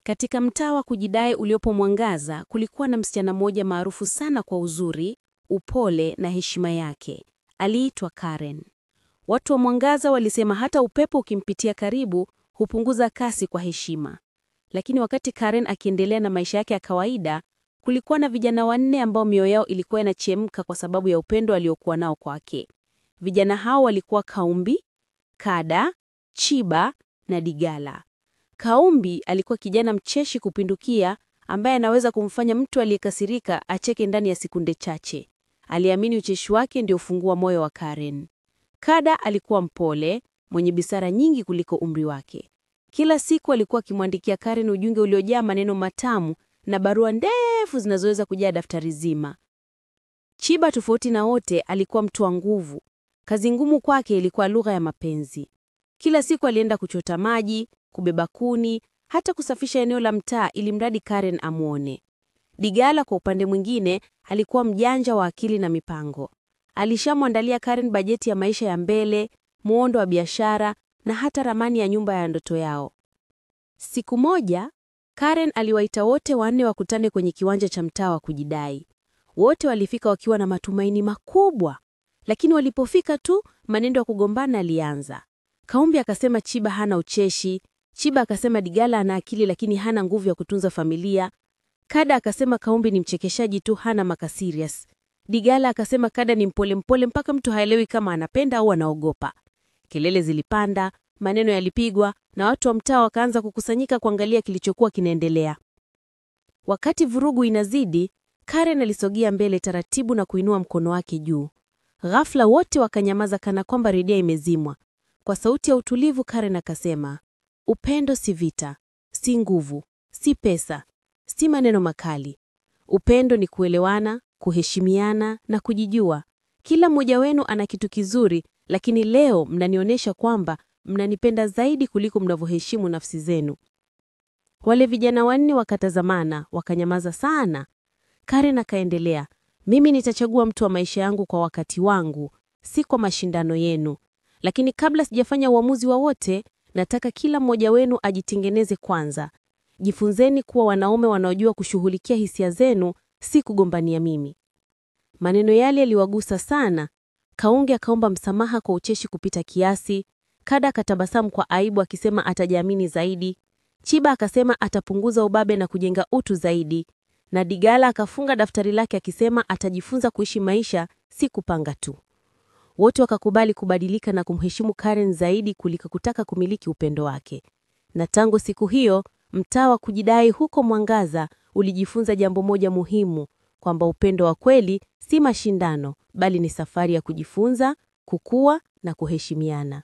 Katika mtaa wa kujidai uliopo Mwangaza, kulikuwa na msichana mmoja maarufu sana kwa uzuri, upole na heshima yake. Aliitwa Karen. Watu wa Mwangaza walisema hata upepo ukimpitia karibu, hupunguza kasi kwa heshima. Lakini wakati Karen akiendelea na maisha yake ya kawaida, kulikuwa na vijana wanne ambao mioyo yao ilikuwa inachemka kwa sababu ya upendo aliokuwa nao kwake. Vijana hao walikuwa Kaumbi, Kada, Chiba na Digala. Kaumbi alikuwa kijana mcheshi kupindukia ambaye anaweza kumfanya mtu aliyekasirika acheke ndani ya sekunde chache. Aliamini ucheshi wake ndio ufungua moyo wa Karen. Kada alikuwa mpole, mwenye busara nyingi kuliko umri wake. Kila siku alikuwa akimwandikia Karen ujumbe uliojaa maneno matamu na barua ndefu zinazoweza kujaa daftari zima. Chiba, tofauti na wote, alikuwa mtu wa nguvu. Kazi ngumu kwake ilikuwa lugha ya mapenzi. Kila siku alienda kuchota maji, kubeba kuni, hata kusafisha eneo la mtaa ili mradi Karen amuone. Digala kwa upande mwingine alikuwa mjanja wa akili na mipango. Alishamwandalia Karen bajeti ya maisha ya mbele, muundo wa biashara na hata ramani ya nyumba ya ndoto yao. Siku moja, Karen aliwaita wote wanne wakutane kwenye kiwanja cha mtaa wa kujidai. Wote walifika wakiwa na matumaini makubwa, lakini walipofika tu maneno ya kugombana alianza. Kaumbi akasema Chiba hana ucheshi, Chiba akasema Digala ana akili lakini hana nguvu ya kutunza familia. Kada akasema Kaumbi ni mchekeshaji tu, hana maka serious. Digala akasema Kada ni mpole mpaka mtu haelewi kama anapenda au anaogopa. Kelele zilipanda, maneno yalipigwa na watu wa mtaa wakaanza kukusanyika kuangalia kilichokuwa kinaendelea. Wakati vurugu inazidi, Karen alisogea mbele taratibu na kuinua mkono wake juu. Ghafla wote wakanyamaza kana kwamba redio imezimwa. Kwa sauti ya utulivu Karen akasema, upendo si vita, si nguvu, si pesa, si maneno makali. Upendo ni kuelewana, kuheshimiana na kujijua. Kila mmoja wenu ana kitu kizuri, lakini leo mnanionyesha kwamba mnanipenda zaidi kuliko mnavyoheshimu nafsi zenu. Wale vijana wanne wakatazamana, wakanyamaza sana. Karen akaendelea, mimi nitachagua mtu wa maisha yangu kwa wakati wangu, si kwa mashindano yenu. Lakini kabla sijafanya uamuzi wowote, nataka kila mmoja wenu ajitengeneze kwanza. Jifunzeni kuwa wanaume wanaojua kushughulikia hisia zenu, si kugombania mimi. Maneno yale yaliwagusa sana. Kaunge akaomba msamaha kwa ucheshi kupita kiasi. Kada akatabasamu kwa aibu akisema atajiamini zaidi. Chiba akasema atapunguza ubabe na kujenga utu zaidi. Na Digala akafunga daftari lake akisema atajifunza kuishi maisha, si kupanga tu. Wote wakakubali kubadilika na kumheshimu Karen zaidi kuliko kutaka kumiliki upendo wake. Na tangu siku hiyo, mtaa wa kujidai huko Mwangaza ulijifunza jambo moja muhimu, kwamba upendo wa kweli si mashindano, bali ni safari ya kujifunza, kukua na kuheshimiana.